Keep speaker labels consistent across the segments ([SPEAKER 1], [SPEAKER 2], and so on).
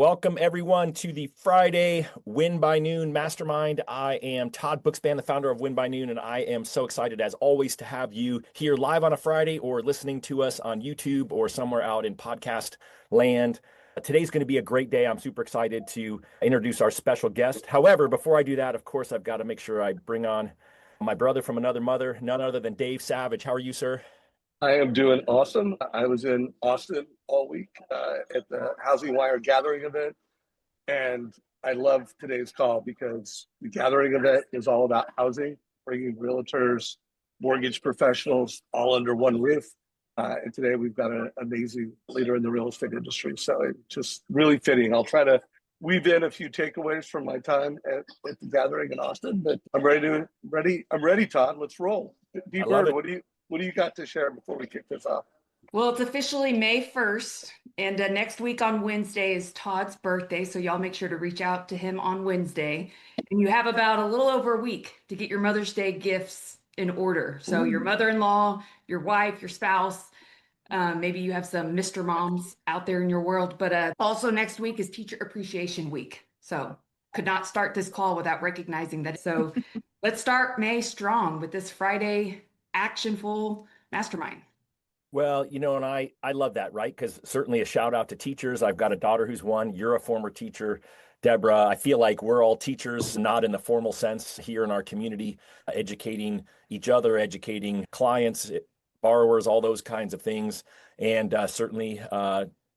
[SPEAKER 1] Welcome everyone to the Friday Win by Noon Mastermind. I am Todd Bookspan, the founder of Win by Noon, and I am so excited as always to have you here live on a Friday or listening to us on YouTube or somewhere out in podcast land. Today's going to be a great day. I'm super excited to introduce our special guest. However, before I do that, of course, I've got to make sure I bring on my brother from another mother, none other than Dave Savage. How are you, sir?
[SPEAKER 2] I am doing awesome. I was in Austin all week at the Housing Wire gathering event, and I love today's call because the gathering event is all about housing, bringing realtors, mortgage professionals all under one roof. And today we've got an amazing leader in the real estate industry. So it's just really fitting. I'll try to weave in a few takeaways from my time at the gathering in Austin, but I'm ready, Todd. Let's roll. Deborah Byrd, what do you got to share before we kick this off?
[SPEAKER 3] Well, it's officially May 1st, and next week on Wednesday is Todd's birthday, so y'all make sure to reach out to him on Wednesday. And you have about a little over a week to get your Mother's Day gifts in order. So your mother-in-law, your wife, your spouse, maybe you have some Mr. Moms out there in your world, but also next week is Teacher Appreciation Week. So could not start this call without recognizing that. So let's start May strong with this Friday actionful mastermind.
[SPEAKER 1] Well, and I love that, right? Because certainly a shout out to teachers. I've got a daughter who's one. You're a former teacher, Deborah. I feel like we're all teachers, not in the formal sense here in our community, educating each other, educating clients, borrowers, all those kinds of things. And certainly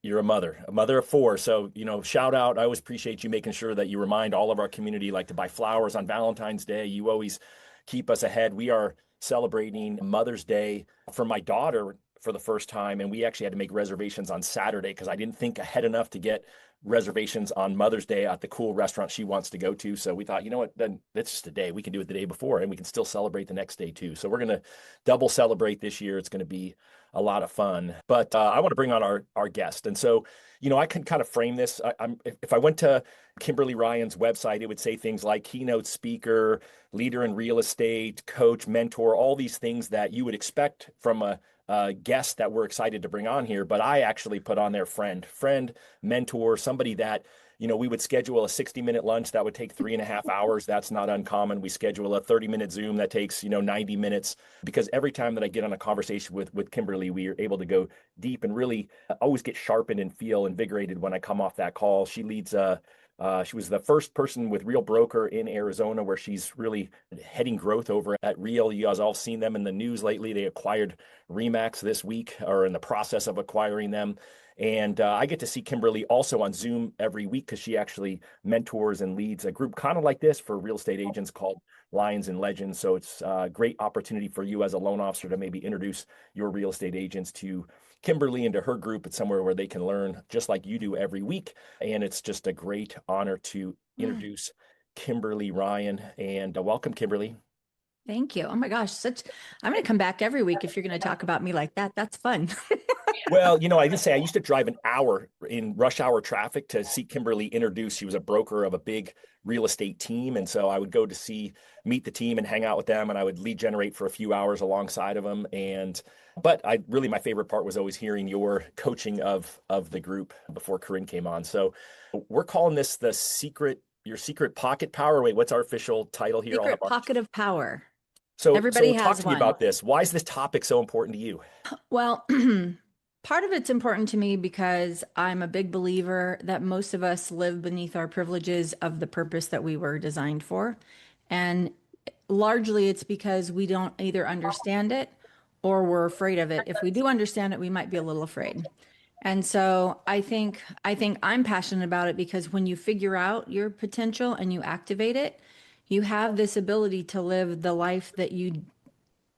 [SPEAKER 1] you're a mother of four. So, shout out. I always appreciate you making sure that you remind all of our community, like to buy flowers on Valentine's Day. You always keep us ahead. We are celebrating Mother's Day for my daughter for the first time, and we actually had to make reservations on Saturday because I didn't think ahead enough to get reservations on Mother's Day at the cool restaurant she wants to go to. So we thought, you know what, then it's just a day. We can do it the day before, and we can still celebrate the next day too. So we're going to double celebrate this year. It's going to be a lot of fun. But I want to bring on our guest. And so, I can kind of frame this. If I went to Kimberly Ryan's website, it would say things like keynote speaker, leader in real estate, coach, mentor, all these things that you would expect from a guest that we're excited to bring on here. But I actually put on their friend, mentor, somebody that, we would schedule a 60-minute lunch that would take 3.5 hours. That's not uncommon. We schedule a 30-minute Zoom that takes, 90 minutes, because every time that I get on a conversation with Kimberly, we are able to go deep and really always get sharpened and feel invigorated when I come off that call. She leads she was the first person with Real Broker in Arizona, where she's really heading growth over at Real. You guys all seen them in the news lately. They acquired Remax this week, or in the process of acquiring them. And I get to see Kimberly also on Zoom every week because she actually mentors and leads a group kind of like this for real estate agents called Lions and Legends. So it's a great opportunity for you as a loan officer to maybe introduce your real estate agents to Kimberly and to her group. It's somewhere where they can learn just like you do every week. And it's just a great honor to introduce Kimberly Ryan. And welcome, Kimberly.
[SPEAKER 4] Thank you. Oh my gosh, I'm going to come back every week if you're going to talk about me like that. That's fun.
[SPEAKER 1] Well, I did say I used to drive an hour in rush hour traffic to see Kimberly introduce. She was a broker of a big real estate team. And so I would go to meet the team and hang out with them. And I would lead generate for a few hours alongside of them. But my favorite part was always hearing your coaching of the group before Corinne came on. So we're calling this your secret pocket power. Wait, what's our official title here?
[SPEAKER 4] Secret pocket of power.
[SPEAKER 1] So
[SPEAKER 4] everybody
[SPEAKER 1] talk
[SPEAKER 4] has
[SPEAKER 1] to me about this. Why is this topic so important to you?
[SPEAKER 4] Well, part of it's important to me because I'm a big believer that most of us live beneath our privileges of the purpose that we were designed for. And largely it's because we don't either understand it or we're afraid of it. If we do understand it, we might be a little afraid. And so I think I'm passionate about it because when you figure out your potential and you activate it, you have this ability to live the life that you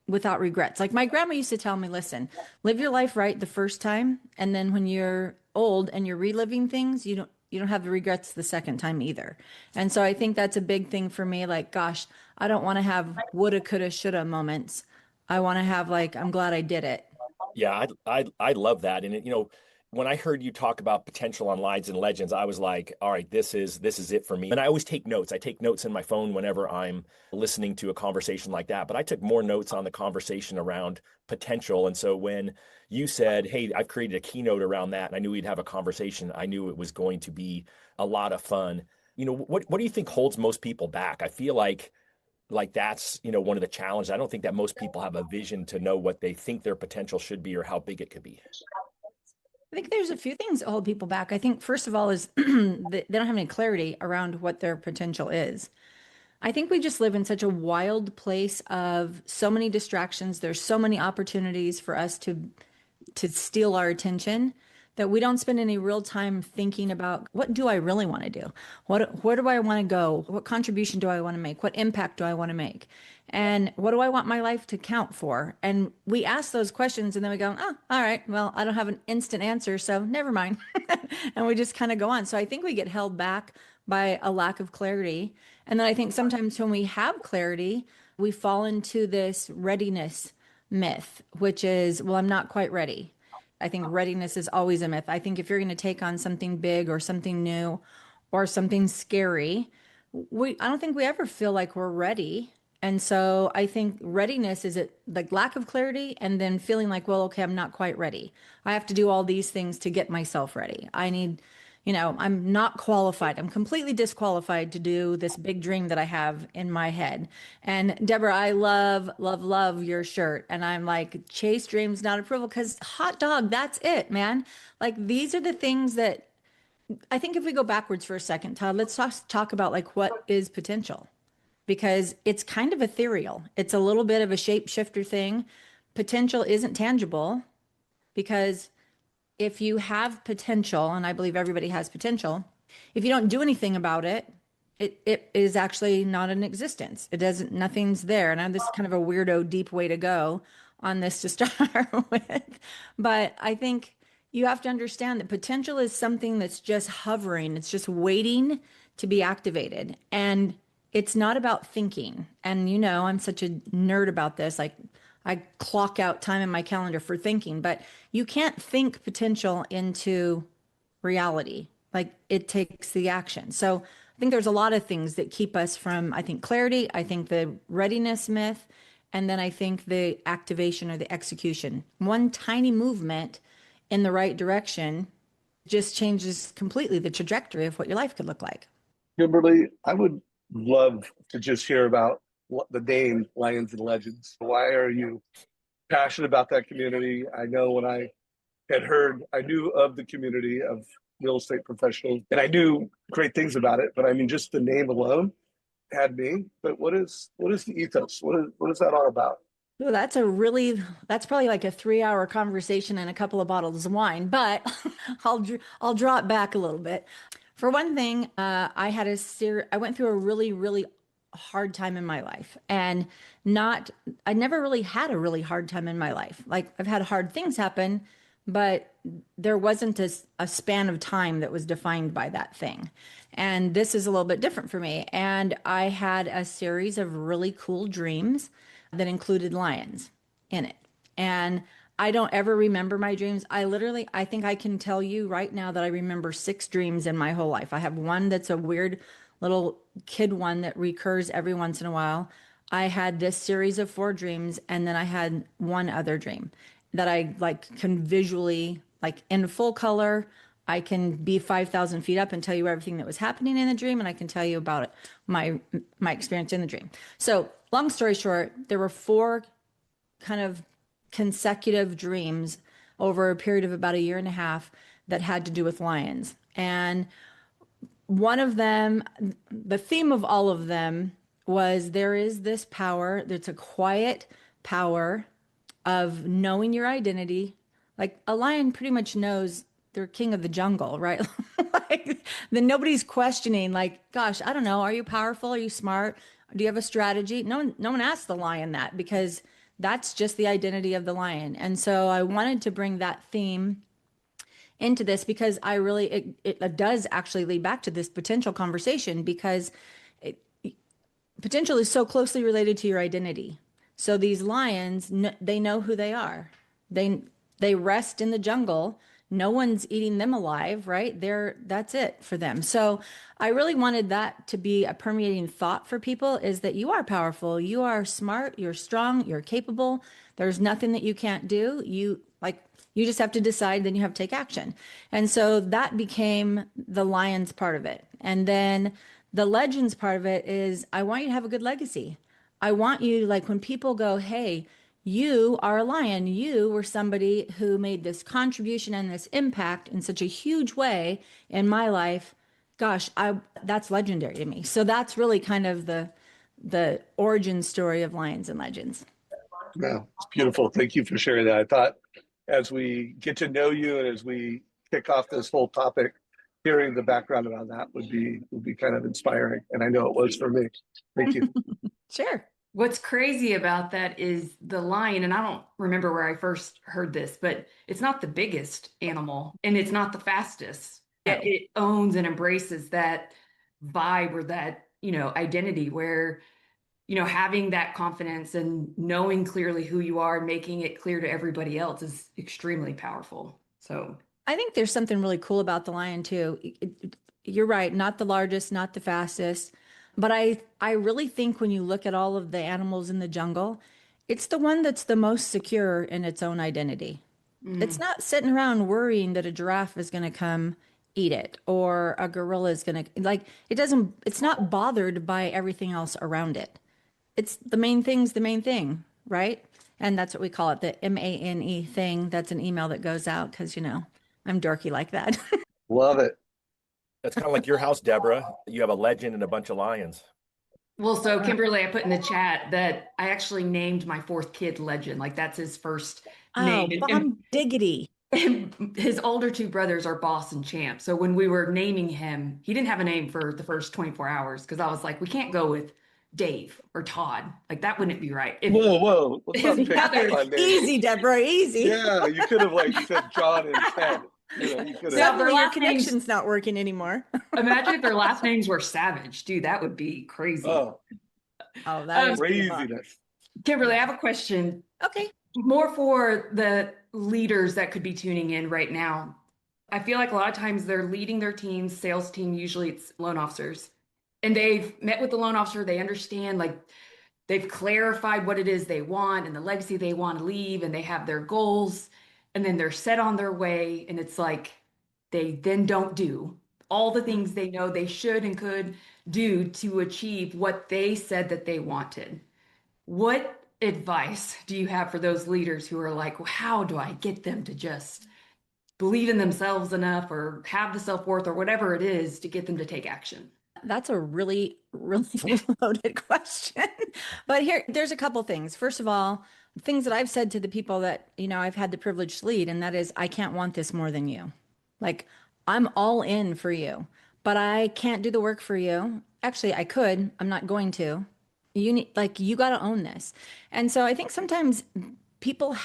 [SPEAKER 4] without regrets. Like my grandma used to tell me, listen, live your life right the first time. And then when you're old and you're reliving things, you don't have the regrets the second time either. And so I think that's a big thing for me. Like, gosh, I don't want to have woulda, coulda, shoulda moments. I want to have I'm glad I did it.
[SPEAKER 1] Yeah, I love that. And when I heard you talk about potential on Lions and Legends, I was like, all right, this is it for me. And I always take notes. I take notes in my phone whenever I'm listening to a conversation like that. But I took more notes on the conversation around potential. And so when you said, hey, I've created a keynote around that, and I knew we'd have a conversation, I knew it was going to be a lot of fun. What do you think holds most people back? I feel like that's, one of the challenges. I don't think that most people have a vision to know what they think their potential should be or how big it could be.
[SPEAKER 4] I think there's a few things that hold people back. I think first of all is they don't have any clarity around what their potential is. I think we just live in such a wild place of so many distractions. There's so many opportunities for us to steal our attention that we don't spend any real time thinking about what do I really want to do? Where do I want to go? What contribution do I want to make? What impact do I want to make? And what do I want my life to count for? And we ask those questions and then we go, oh, all right, well, I don't have an instant answer, so never mind. And we just kind of go on. So I think we get held back by a lack of clarity. And then I think sometimes when we have clarity, we fall into this readiness myth, which is, well, I'm not quite ready. I think readiness is always a myth. I think if you're going to take on something big or something new or something scary, I don't think we ever feel like we're ready. And so I think readiness is it like lack of clarity and then feeling like, well, okay, I'm not quite ready. I have to do all these things to get myself ready. I'm not qualified. I'm completely disqualified to do this big dream that I have in my head. And Deborah, I love, love, love your shirt. And I'm like, chase dreams, not approval, because hot dog, that's it, man. Like these are the things that I think if we go backwards for a second, Todd, let's talk about like what is potential, because it's kind of ethereal. It's a little bit of a shapeshifter thing. Potential isn't tangible because if you have potential, and I believe everybody has potential, if you don't do anything about it, it is actually not in existence. Nothing's there. And this is kind of a weirdo, deep way to go on this to start with. But I think you have to understand that potential is something that's just hovering. It's just waiting to be activated. And it's not about thinking. And I'm such a nerd about this. Like I clock out time in my calendar for thinking, but you can't think potential into reality. Like it takes the action. So I think there's a lot of things that keep us from, I think, clarity. I think the readiness myth. And then I think the activation or the execution. One tiny movement in the right direction just changes completely the trajectory of what your life could look like.
[SPEAKER 2] Kimberly, I would love to just hear about what the name Lions and Legends. Why are you passionate about that community? I know when I knew of the community of real estate professionals, and I knew great things about it, but I mean, just the name alone had me. But what is the ethos? What is that all about?
[SPEAKER 4] Well, that's probably like a 3-hour conversation and a couple of bottles of wine, but I'll draw it back a little bit. For one thing, I went through a really, really hard time in my life, and I never really had a really hard time in my life. Like I've had hard things happen, but there wasn't a span of time that was defined by that thing. And this is a little bit different for me. And I had a series of really cool dreams that included lions in it. And I don't ever remember my dreams. I think I can tell you right now that I remember 6 dreams in my whole life. I have one that's a weird little kid one that recurs every once in a while. I had this series of 4 dreams, and then I had one other dream that I like can visually, like in full color. I can be 5,000 feet up and tell you everything that was happening in the dream, and I can tell you about it, my experience in the dream. So long story short, there were 4 kind of consecutive dreams over a period of about a year and a half that had to do with lions. And one of them, the theme of all of them was there is this power, there's a quiet power of knowing your identity. Like a lion pretty much knows they're king of the jungle, right? Like then nobody's questioning like, gosh, I don't know. Are you powerful? Are you smart? Do you have a strategy? No one asks the lion that because that's just the identity of the lion. And so I wanted to bring that theme into this because it does actually lead back to this potential conversation because potential is so closely related to your identity. So these lions, they know who they are. They rest in the jungle no one's eating them alive, right? That's it for them. So I really wanted that to be a permeating thought for people, is that you are powerful, you are smart, you're strong, you're capable. There's nothing that you can't do. You just have to decide, then you have to take action. And so that became the Lions part of it. And then the legends part of it is, I want you to have a good legacy. I want you, like, when people go, hey, you are a lion, you were somebody who made this contribution and this impact in such a huge way in my life. Gosh, that's legendary to me. So that's really kind of the origin story of Lions and Legends.
[SPEAKER 2] Yeah, it's beautiful. Thank you for sharing that. I thought as we get to know you and as we kick off this whole topic, hearing the background about that would be kind of inspiring. And I know it was for me. Thank you.
[SPEAKER 4] Sure.
[SPEAKER 3] What's crazy about that is the lion, and I don't remember where I first heard this, but it's not the biggest animal and it's not the fastest. Yet it owns and embraces that vibe or that, identity where, having that confidence and knowing clearly who you are and making it clear to everybody else is extremely powerful. So
[SPEAKER 4] I think there's something really cool about the lion too. You're right, not the largest, not the fastest, but I really think when you look at all of the animals in the jungle, it's the one that's the most secure in its own identity. It's not sitting around worrying that a giraffe is going to come eat it or a gorilla is going to, like, it's not bothered by everything else around it. It's the main thing's the main thing, right? And that's what we call it, the MANE thing. That's an email that goes out because, I'm dorky like that.
[SPEAKER 2] Love it.
[SPEAKER 1] That's kind of like your house, Deborah. You have a legend and a bunch of lions.
[SPEAKER 3] Well, so Kimberly, I put in the chat that I actually named my fourth kid Legend. Like that's his first
[SPEAKER 4] Oh,
[SPEAKER 3] name.
[SPEAKER 4] bomb diggity.
[SPEAKER 3] And his older two brothers are Boss and Champ. So when we were naming him, he didn't have a name for the first 24 hours because I was like, we can't go with Dave or Todd. Like that wouldn't be right. If
[SPEAKER 2] Whoa. Let's not
[SPEAKER 3] his
[SPEAKER 2] pick
[SPEAKER 3] brothers,
[SPEAKER 2] on names.
[SPEAKER 4] Easy, Deborah, easy.
[SPEAKER 2] Yeah, you could have said John and Ted. You could have.
[SPEAKER 4] Suddenly your
[SPEAKER 3] last names-
[SPEAKER 4] connection's not working anymore.
[SPEAKER 3] imagine if their last names were Savage. Dude, that would be crazy.
[SPEAKER 2] Oh,
[SPEAKER 4] That is
[SPEAKER 2] craziness.
[SPEAKER 3] Kimberly, I have a question.
[SPEAKER 4] okay.
[SPEAKER 3] More for the leaders that could be tuning in right now. I feel like a lot of times they're leading their teams, sales team, usually it's loan officers, and they've met with the loan officer. They understand, like they've clarified what it is they want and the legacy they want to leave, and they have their goals, and then they're set on their way. And it's like they then don't do all the things they know they should and could do to achieve what they said that they wanted. What advice do you have for those leaders who are like, well, how do I get them to just believe in themselves enough or have the self-worth or whatever it is to get them to take action?
[SPEAKER 4] That's a really, really loaded question. But there's a couple things. First of all, things that I've said to the people that, I've had the privilege to lead, and that is, I can't want this more than you. Like, I'm all in for you, but I can't do the work for you. Actually, I could. I'm not going to. You got to own this. And so I think sometimes people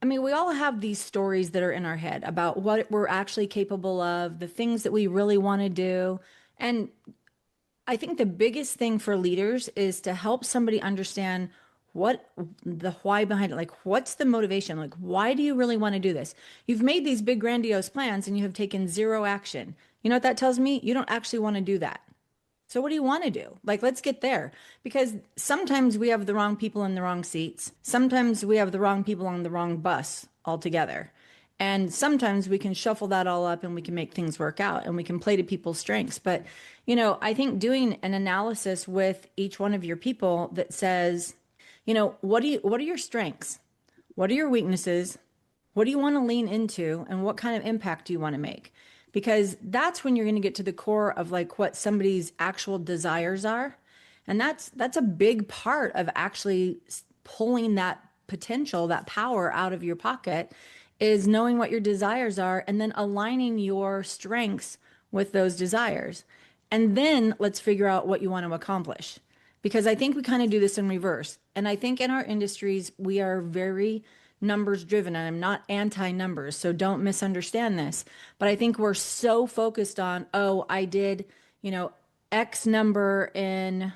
[SPEAKER 4] we all have these stories that are in our head about what we're actually capable of, the things that we really want to do. And I think the biggest thing for leaders is to help somebody understand what the why behind it, like what's the motivation, like why do you really want to do this? You've made these big grandiose plans and you have taken zero action. You know what that tells me? You don't actually want to do that. So what do you want to do? Like, let's get there. Because sometimes we have the wrong people in the wrong seats. Sometimes we have the wrong people on the wrong bus altogether. And sometimes we can shuffle that all up and we can make things work out and we can play to people's strengths. But, I think doing an analysis with each one of your people that says, what are your strengths? What are your weaknesses? What do you want to lean into? And what kind of impact do you want to make? Because that's when you're going to get to the core of like what somebody's actual desires are. And that's a big part of actually pulling that potential, that power out of your pocket, is knowing what your desires are and then aligning your strengths with those desires. And then let's figure out what you want to accomplish. Because I think we kind of do this in reverse. And I think in our industries, we are very numbers driven, and I'm not anti numbers, so don't misunderstand this. But I think we're so focused on, I did, X number in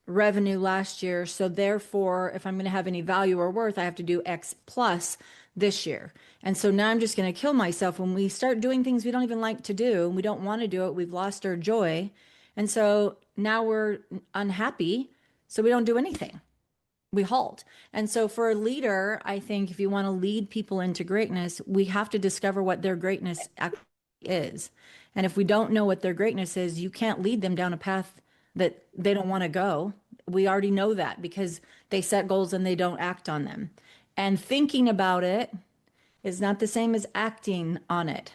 [SPEAKER 4] revenue last year. So therefore, if I'm going to have any value or worth, I have to do X plus this year. And so now I'm just going to kill myself when we start doing things we don't even like to do and we don't want to do it. We've lost our joy. And so now we're unhappy. So we don't do anything. We halt. And so for a leader, I think if you want to lead people into greatness, we have to discover what their greatness actually is. And if we don't know what their greatness is, you can't lead them down a path that they don't want to go. We already know that because they set goals and they don't act on them. And thinking about it is not the same as acting on it.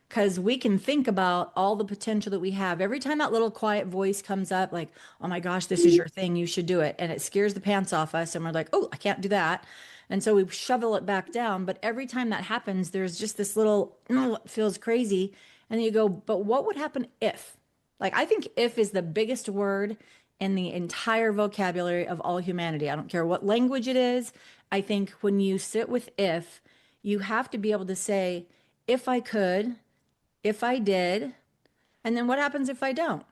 [SPEAKER 4] Because we can think about all the potential that we have. Every time that little quiet voice comes up, like, oh my gosh, this is your thing, you should do it. And it scares the pants off us. And we're like, oh, I can't do that. And so we shovel it back down. But every time that happens, there's just this little, oh, it feels crazy. And then you go, but what would happen if? Like, I think if is the biggest word in the entire vocabulary of all humanity. I don't care what language it is. I think when you sit with if, you have to be able to say, if I could, if I did, and then what happens if I don't?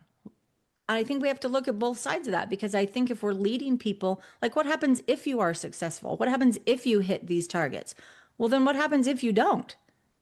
[SPEAKER 4] I think we have to look at both sides of that because I think if we're leading people, like what happens if you are successful? What happens if you hit these targets? Well, then what happens if you don't?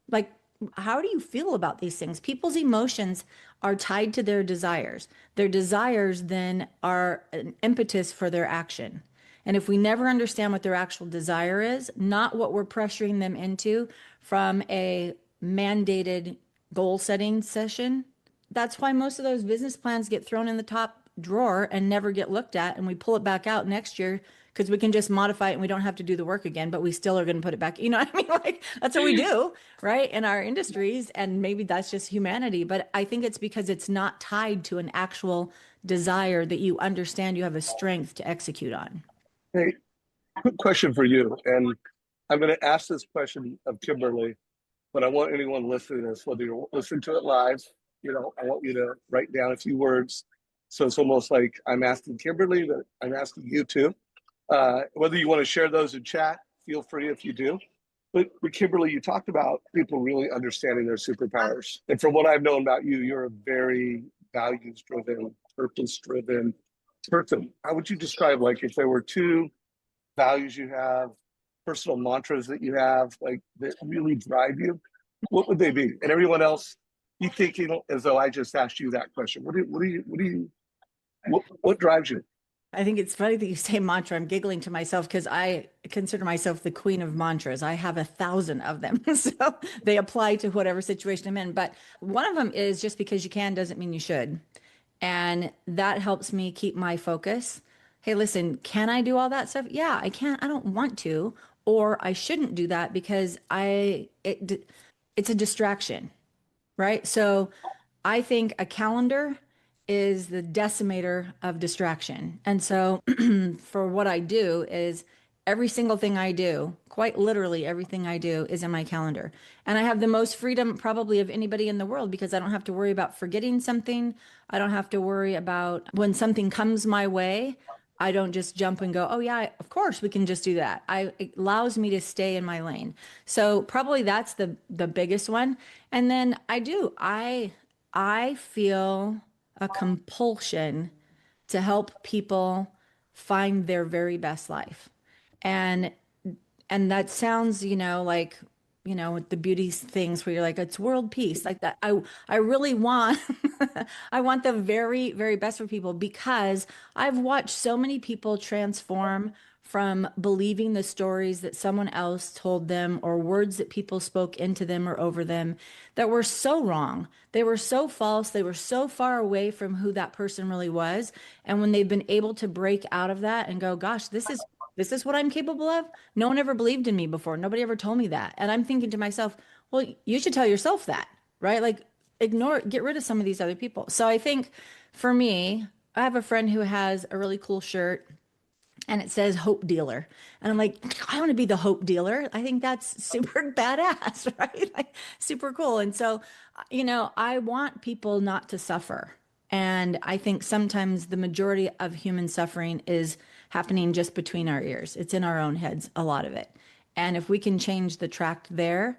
[SPEAKER 4] Like, how do you feel about these things? People's emotions are tied to their desires. Their desires then are an impetus for their action. And if we never understand what their actual desire is, not what we're pressuring them into from a mandated goal setting session, that's why most of those business plans get thrown in the top drawer and never get looked at. And we pull it back out next year because we can just modify it and we don't have to do the work again, but we still are going to put it back. You know what I mean? Like that's what we do, right? In our industries. And maybe that's just humanity. But I think it's because it's not tied to an actual desire that you understand you have a strength to execute on.
[SPEAKER 2] Hey, quick question for you. And I'm going to ask this question of Kimberly, but I want anyone listening to this, whether you're listening to it live, I want you to write down a few words. So it's almost like I'm asking Kimberly, but I'm asking you too. Whether you want to share those in chat, feel free if you do. But Kimberly, you talked about people really understanding their superpowers. And from what I've known about you, you're a very values-driven, purpose-driven person. How would you describe, like, if there were two values you have, personal mantras that you have, like, that really drive you, what would they be? And everyone else, you thinking as though I just asked you that question. What drives you?
[SPEAKER 4] I think it's funny that you say mantra. I'm giggling to myself because I consider myself the queen of mantras. I have 1,000 of them. So they apply to whatever situation I'm in. But one of them is just because you can doesn't mean you should. And that helps me keep my focus. Hey, listen, can I do all that stuff? Yeah, I can. I don't want to, or I shouldn't do that because it's a distraction, right? So I think a calendar is the decimator of distraction. And so for what I do is every single thing I do, quite literally everything I do is in my calendar. And I have the most freedom probably of anybody in the world because I don't have to worry about forgetting something. I don't have to worry about when something comes my way. I don't just jump and go, oh yeah, of course we can just do that. It allows me to stay in my lane. So probably that's the biggest one. And then I feel a compulsion to help people find their very best life. And that sounds, like, with the beauty things where you're like, it's world peace like that. I really want, I want the very, very best for people because I've watched so many people transform from believing the stories that someone else told them or words that people spoke into them or over them that were so wrong. They were so false. They were so far away from who that person really was. And when they've been able to break out of that and go, gosh, this is what I'm capable of. No one ever believed in me before. Nobody ever told me that. And I'm thinking to myself, well, you should tell yourself that, right? Like get rid of some of these other people. So I think for me, I have a friend who has a really cool shirt and it says hope dealer. And I'm like, I want to be the hope dealer. I think that's super badass, right? Like super cool. And so, I want people not to suffer. And I think sometimes the majority of human suffering is happening just between our ears. It's in our own heads, a lot of it. And if we can change the track there,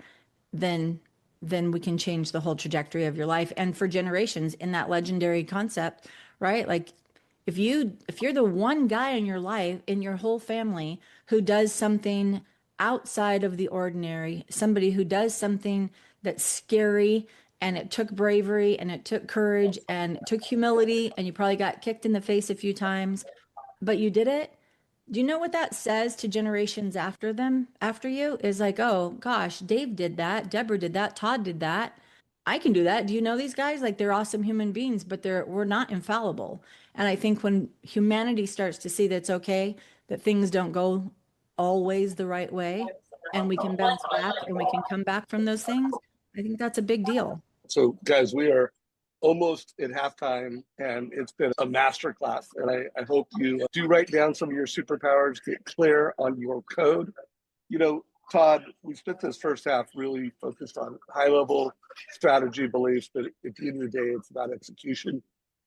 [SPEAKER 4] then we can change the whole trajectory of your life. And for generations in that legendary concept, right? Like if you're the one guy in your life, in your whole family who does something outside of the ordinary, somebody who does something that's scary, and it took bravery and it took courage and it took humility, and you probably got kicked in the face a few times, but you did it. Do you know what that says to generations after them, after you? Is like, oh gosh, Dave did that, Deborah did that, Todd did that. I can do that. Do you know these guys? Like, they're awesome human beings, but we're not infallible. And I think when humanity starts to see that it's okay, that things don't go always the right way, and we can bounce back and we can come back from those things, I think that's a big deal.
[SPEAKER 2] So, guys, we are almost at halftime, and it's been a masterclass. And I hope you do write down some of your superpowers, get clear on your code. You know, Todd, we spent this first half really focused on high-level strategy beliefs, but at the end of the day, it's about execution.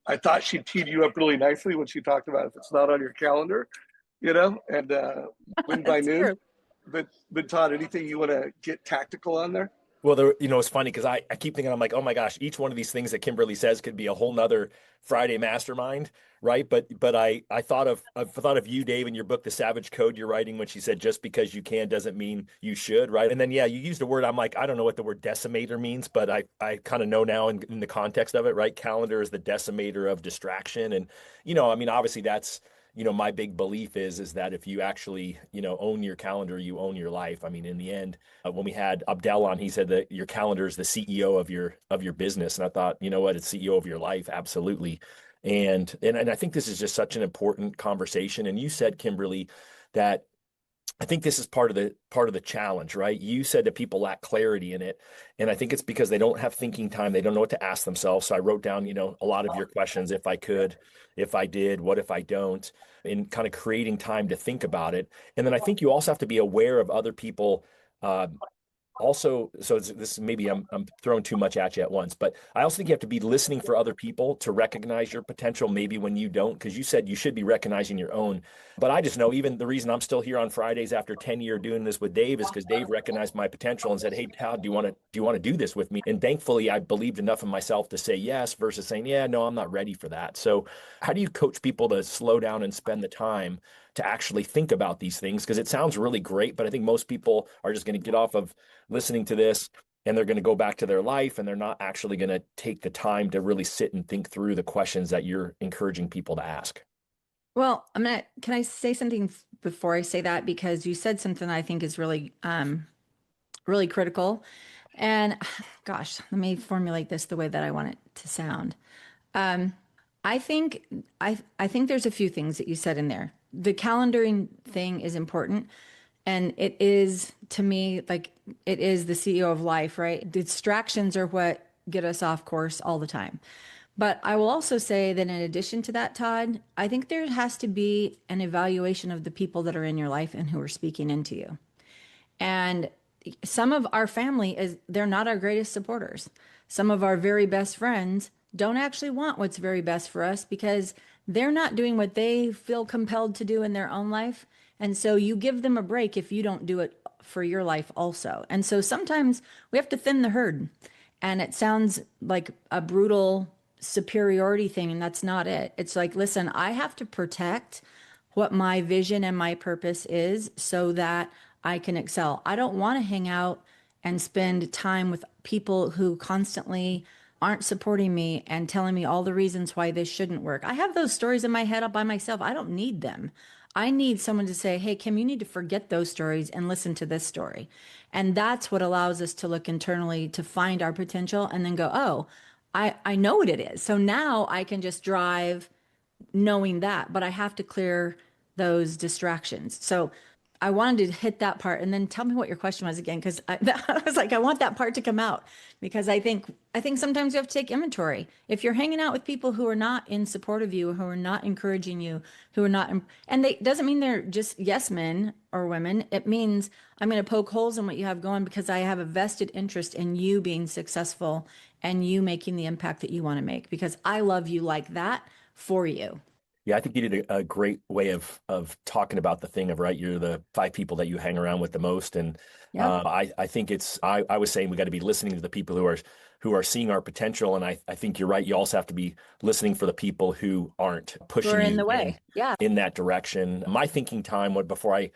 [SPEAKER 2] I thought she teed you up really nicely when she talked about if it's not on your calendar, and win by noon. True. But Todd, anything you want to get tactical on there?
[SPEAKER 1] Well, it's funny because I keep thinking, I'm like, oh my gosh, each one of these things that Kimberly says could be a whole nother Friday mastermind, right? But I thought of you, Dave, in your book, The Savage Code you're writing, when she said, just because you can doesn't mean you should, right? And then, yeah, you used a word, I'm like, I don't know what the word decimator means, but I kind of know now in the context of it, right? Calendar is the decimator of distraction. And, obviously that's, my big belief is that if you actually, own your calendar, you own your life. I mean, in the end, when we had Abdel on, he said that your calendar is the CEO of your business. And I thought, you know what, it's CEO of your life. Absolutely. And I think this is just such an important conversation. And you said, Kimberly, that I think this is part of the challenge, right? You said that people lack clarity in it. And I think it's because they don't have thinking time. They don't know what to ask themselves. So I wrote down, a lot of your questions. If I could, if I did, what if I don't, and kind of creating time to think about it. And then I think you also have to be aware of other people, also, so this maybe I'm throwing too much at you at once, but I also think you have to be listening for other people to recognize your potential, maybe when you don't, because you said you should be recognizing your own. But I just know, even the reason I'm still here on Fridays after 10 years doing this with Dave is because Dave recognized my potential and said, hey, Todd, do you want to do this with me? And thankfully, I believed enough in myself to say yes versus saying, yeah, no, I'm not ready for that. So how do you coach people to slow down and spend the time to actually think about these things? Because it sounds really great, but I think most people are just going to get off of listening to this and they're going to go back to their life, and they're not actually going to take the time to really sit and think through the questions that you're encouraging people to ask.
[SPEAKER 4] Well, can I say something before I say that? Because you said something I think is really, really critical. And gosh, let me formulate this the way that I want it to sound. I think there's a few things that you said in there. The calendaring thing is important. And it is, to me, like, it is the CEO of life, right? Distractions are what get us off course all the time. But I will also say that in addition to that, Todd, I think there has to be an evaluation of the people that are in your life and who are speaking into you. And some of our family they're not our greatest supporters. Some of our very best friends don't actually want what's very best for us because they're not doing what they feel compelled to do in their own life. And so you give them a break if you don't do it for your life also. And so sometimes we have to thin the herd. And it sounds like a brutal superiority thing, and that's not it. It's like, listen, I have to protect what my vision and my purpose is so that I can excel. I don't want to hang out and spend time with people who constantly aren't supporting me and telling me all the reasons why this shouldn't work. I have those stories in my head all by myself. I don't need them. I need someone to say, hey, Kim, you need to forget those stories and listen to this story. And that's what allows us to look internally to find our potential and then go, oh, I know what it is. So now I can just drive knowing that, but I have to clear those distractions. So I wanted to hit that part, and then tell me what your question was again, because I was like, I want that part to come out, because I think sometimes you have to take inventory. If you're hanging out with people who are not in support of you, who are not encouraging you, who are not, and they doesn't mean they're just yes men or women. It means I'm going to poke holes in what you have going because I have a vested interest in you being successful and you making the impact that you want to make, because I love you like that for you.
[SPEAKER 1] Yeah, I think you did a great way of talking about the thing of, right, you're the 5 people that you hang around with the most. And
[SPEAKER 4] Yep.
[SPEAKER 1] I think I was saying we got to be listening to the people who are seeing our potential. And I think you're right. You also have to be listening for the people who aren't pushing
[SPEAKER 4] We're in
[SPEAKER 1] you
[SPEAKER 4] the way. Yeah.
[SPEAKER 1] in that direction. My thinking time before I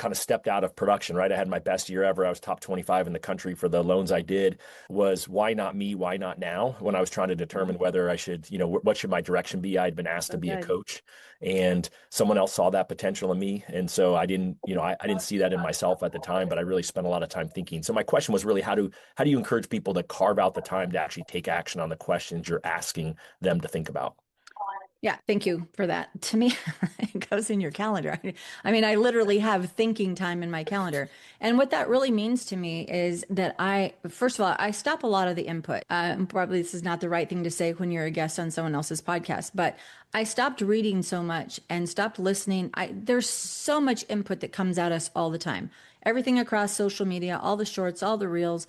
[SPEAKER 1] kind of stepped out of production, right? I had my best year ever. I was top 25 in the country for the loans I did. Was why not me? Why not now? When I was trying to determine whether I should, what should my direction be? I'd been asked to be a coach, and someone else saw that potential in me. And so I didn't, I didn't see that in myself at the time, but I really spent a lot of time thinking. So my question was really, how do you encourage people to carve out the time to actually take action on the questions you're asking them to think about?
[SPEAKER 4] Yeah, thank you for that. To me, it goes in your calendar. I mean, I literally have thinking time in my calendar. And what that really means to me is that first of all, I stop a lot of the input. Probably this is not the right thing to say when you're a guest on someone else's podcast, but I stopped reading so much and stopped listening. There's so much input that comes at us all the time. Everything across social media, all the shorts, all the reels,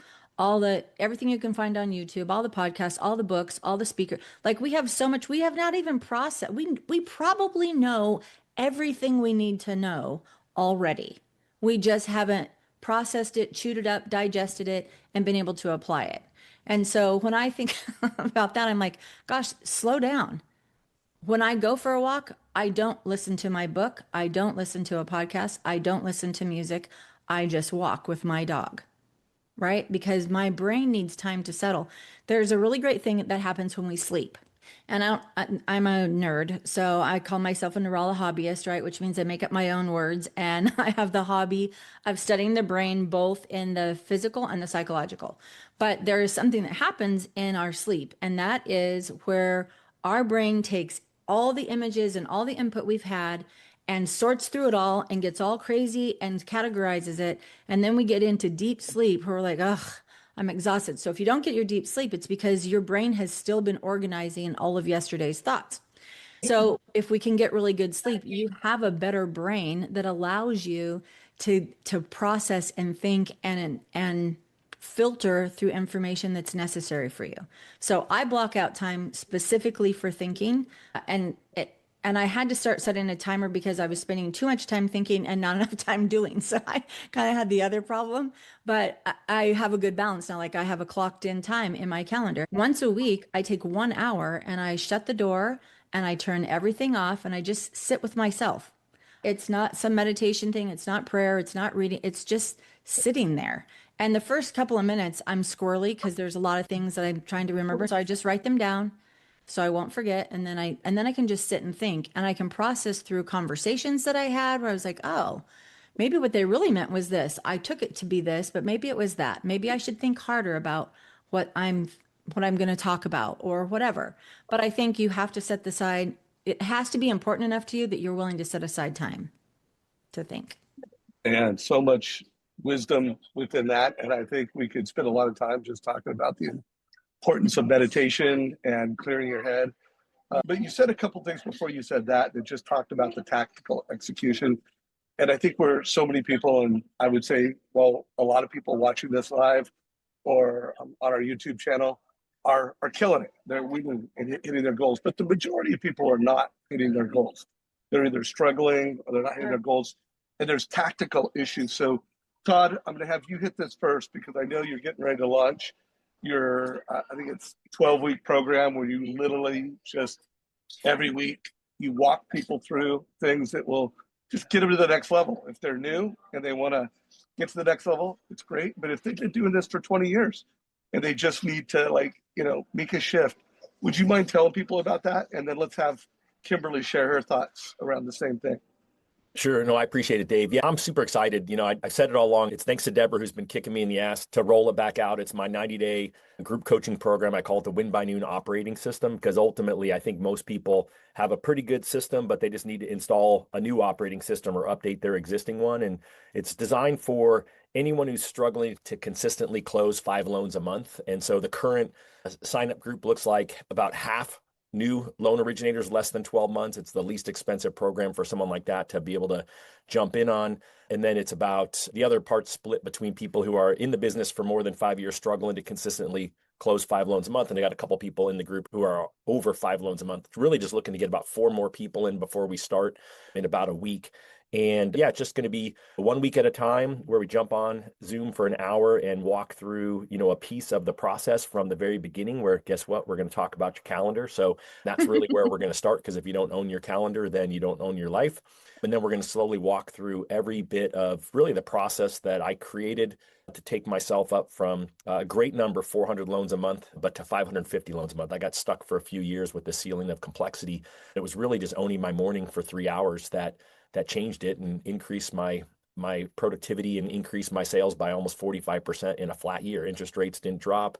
[SPEAKER 4] everything you can find on YouTube, all the podcasts, all the books, all the speakers. Like, we have so much, we have not even processed. We probably know everything we need to know already. We just haven't processed it, chewed it up, digested it, and been able to apply it. And so when I think about that, I'm like, gosh, slow down. When I go for a walk, I don't listen to my book. I don't listen to a podcast. I don't listen to music. I just walk with my dog. Right? Because my brain needs time to settle. There's a really great thing that happens when we sleep. And I'm a nerd, so I call myself a neurologist, right? Which means I make up my own words. And I have the hobby of studying the brain, both in the physical and the psychological. But there is something that happens in our sleep, and that is where our brain takes all the images and all the input we've had and sorts through it all and gets all crazy and categorizes it. And then we get into deep sleep where we're like, ugh, I'm exhausted. So if you don't get your deep sleep, it's because your brain has still been organizing all of yesterday's thoughts. So if we can get really good sleep, you have a better brain that allows you to process and think and filter through information that's necessary for you. So I block out time specifically for thinking, and I had to start setting a timer because I was spending too much time thinking and not enough time doing. So I kind of had the other problem, but I have a good balance now. Like, I have a clocked in time in my calendar. Once a week, I take 1 hour and I shut the door and I turn everything off and I just sit with myself. It's not some meditation thing. It's not prayer. It's not reading. It's just sitting there. And the first couple of minutes, I'm squirrely because there's a lot of things that I'm trying to remember. So I just write them down so I won't forget. And then I can just sit and think, and I can process through conversations that I had where I was like, oh, maybe what they really meant was this. I took it to be this, but maybe it was that. Maybe I should think harder about what I'm going to talk about or whatever. But I think you have to set aside, it has to be important enough to you that you're willing to set aside time to think.
[SPEAKER 2] And so much wisdom within that. And I think we could spend a lot of time just talking about the importance of meditation and clearing your head. But you said a couple things before you said that just talked about the tactical execution. And I think we're so many people, and I would say, well, a lot of people watching this live or on our YouTube channel are killing it. They're winning and hitting their goals. But the majority of people are not hitting their goals. They're either struggling or they're not hitting their goals. And there's tactical issues. So Todd, I'm going to have you hit this first because I know you're getting ready to launch your, I think it's 12-week program where you literally just every week you walk people through things that will just get them to the next level. If they're new and they want to get to the next level, it's great. But if they've been doing this for 20 years and they just need to make a shift, would you mind telling people about that? And then let's have Kimberly share her thoughts around the same thing.
[SPEAKER 1] Sure. No, I appreciate it, Dave. Yeah, I'm super excited. I said it all along. It's thanks to Deborah, who's been kicking me in the ass to roll it back out. It's my 90-day group coaching program. I call it the Win by Noon operating system because ultimately I think most people have a pretty good system, but they just need to install a new operating system or update their existing one. And it's designed for anyone who's struggling to consistently close 5 loans a month. And so the current sign-up group looks like about half new loan originators less than 12 months. It's the least expensive program for someone like that to be able to jump in on. And then it's about the other part split between people who are in the business for more than 5 years, struggling to consistently close 5 loans a month. And I got a couple people in the group who are over 5 loans a month, really just looking to get about 4 more people in before we start in about a week. And yeah, it's just going to be 1 week at a time where we jump on Zoom for an hour and walk through, a piece of the process from the very beginning where guess what? We're going to talk about your calendar. So that's really where we're going to start, because if you don't own your calendar, then you don't own your life. And then we're going to slowly walk through every bit of really the process that I created to take myself up from a great number, 400 loans a month, but to 550 loans a month. I got stuck for a few years with the ceiling of complexity. It was really just owning my morning for 3 hours that changed it and increased my productivity and increased my sales by almost 45% in a flat year. Interest rates didn't drop.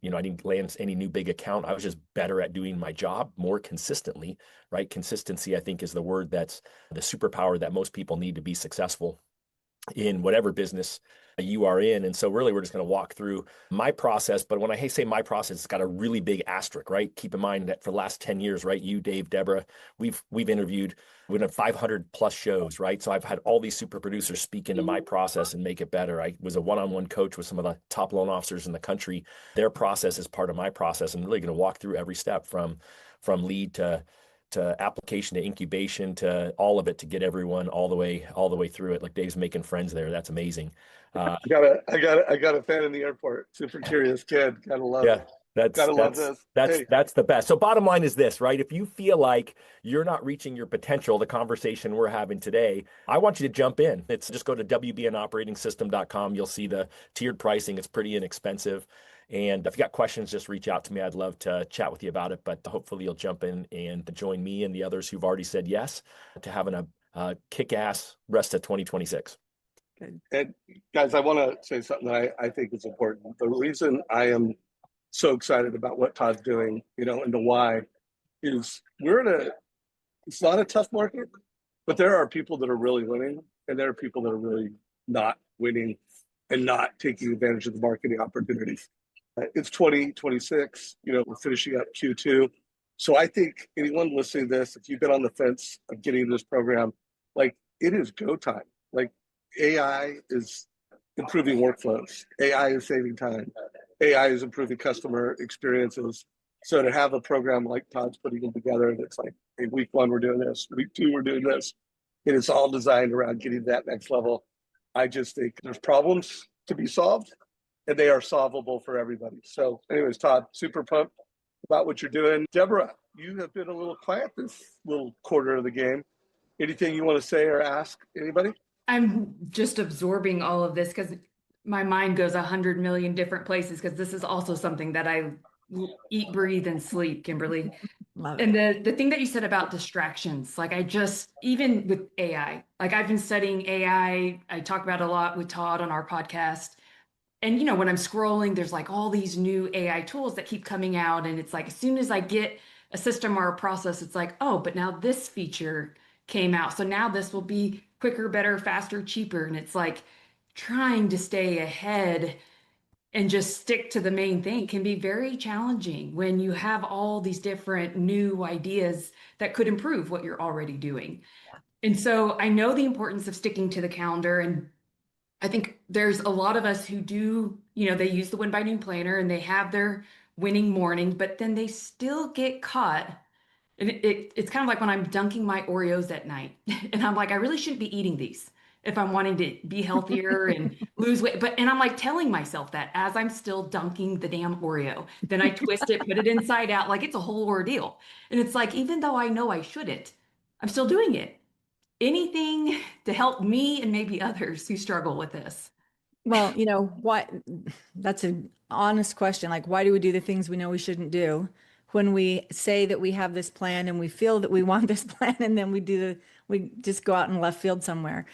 [SPEAKER 1] I didn't land any new big account. I was just better at doing my job more consistently, right? Consistency, I think, is the word that's the superpower that most people need to be successful in whatever business you are in. And so really, we're just going to walk through my process. But when I say my process, it's got a really big asterisk, right? Keep in mind that for the last 10 years, right? You, Dave, Deborah, we've interviewed, we've done 500 plus shows, right? So I've had all these super producers speak into my process and make it better. I was a one-on-one coach with some of the top loan officers in the country. Their process is part of my process. I'm really going to walk through every step from lead to application to incubation to all of it to get everyone all the way through it. Like Dave's making friends there. That's amazing.
[SPEAKER 2] I got a fan in the airport. Super curious kid. Gotta love
[SPEAKER 1] Yeah,
[SPEAKER 2] it. Gotta love this. Hey,
[SPEAKER 1] that's the best. So bottom line is this, right? If you feel like you're not reaching your potential, the conversation we're having today, I want you to jump in. It's just go to wbnoperating.com. You'll see the tiered pricing. It's pretty inexpensive. And if you got questions, just reach out to me. I'd love to chat with you about it, but hopefully you'll jump in and join me and the others who've already said yes to having a kick-ass rest of 2026.
[SPEAKER 4] Good.
[SPEAKER 2] and guys, I want to say something that I think is important. The reason I am so excited about what Todd's doing, and the why is it's not a tough market, but there are people that are really winning and there are people that are really not winning and not taking advantage of the marketing opportunities. It's 2026, we're finishing up Q2. So I think anyone listening to this, if you've been on the fence of getting into this program, like it is go time. Like AI is improving workflows. AI is saving time. AI is improving customer experiences. So to have a program like Todd's putting them together, that's like, hey, week 1, we're doing this. Week 2, we're doing this. And it's all designed around getting that next level. I just think there's problems to be solved and they are solvable for everybody. So anyways, Todd, super pumped about what you're doing. Deborah, you have been a little quiet this little quarter of the game. Anything you want to say or ask anybody?
[SPEAKER 3] I'm just absorbing all of this because my mind goes 100 million different places, because this is also something that I eat, breathe, and sleep, Kimberly.
[SPEAKER 4] Love
[SPEAKER 3] And
[SPEAKER 4] it.
[SPEAKER 3] the thing that you said about distractions, like even with AI, like I've been studying AI. I talk about it a lot with Todd on our podcast. And when I'm scrolling, there's like all these new AI tools that keep coming out. And it's like, as soon as I get a system or a process, it's like, oh, but now this feature came out. So now this will be quicker, better, faster, cheaper. And it's like trying to stay ahead and just stick to the main thing can be very challenging when you have all these different new ideas that could improve what you're already doing. And so I know the importance of sticking to the calendar. And I think there's a lot of us who do, they use the Win by Noon planner and they have their winning morning, but then they still get caught. And it's kind of like when I'm dunking my Oreos at night and I'm like, I really shouldn't be eating these if I'm wanting to be healthier and lose weight. And I'm like telling myself that as I'm still dunking the damn Oreo. Then I twist it, put it inside out, like it's a whole ordeal. And it's like, even though I know I shouldn't, I'm still doing it. Anything to help me and maybe others who struggle with this?
[SPEAKER 4] Well, what that's an honest question. Like, why do we do the things we know we shouldn't do when we say that we have this plan and we feel that we want this plan and then we just go out in left field somewhere.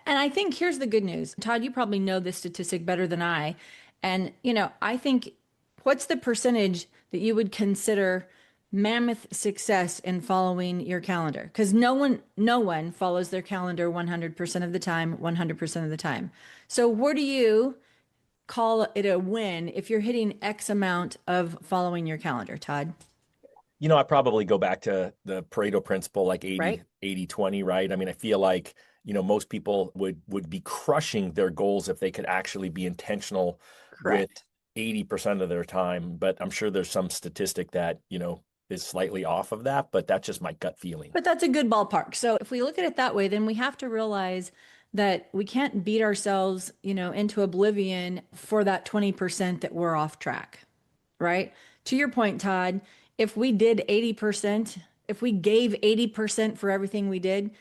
[SPEAKER 4] And I think here's the good news. Todd, you probably know this statistic better than I. And, I think what's the percentage that you would consider mammoth success in following your calendar? Because no one follows their calendar 100% of the time, 100% of the time. So where do you call it a win if you're hitting X amount of following your calendar, Todd?
[SPEAKER 1] I probably go back to the Pareto principle, like 80,
[SPEAKER 4] Right?
[SPEAKER 1] 80-20, right? I mean, I feel like, most people would be crushing their goals if they could actually be intentional with
[SPEAKER 4] Correct.
[SPEAKER 1] 80% of their time. But I'm sure there's some statistic that, is slightly off of that, but that's just my gut feeling.
[SPEAKER 4] But that's a good ballpark. So if we look at it that way, then we have to realize that we can't beat ourselves, into oblivion for that 20% that we're off track, right? To your point, Todd, if we did 80%, if we gave 80% for everything we did,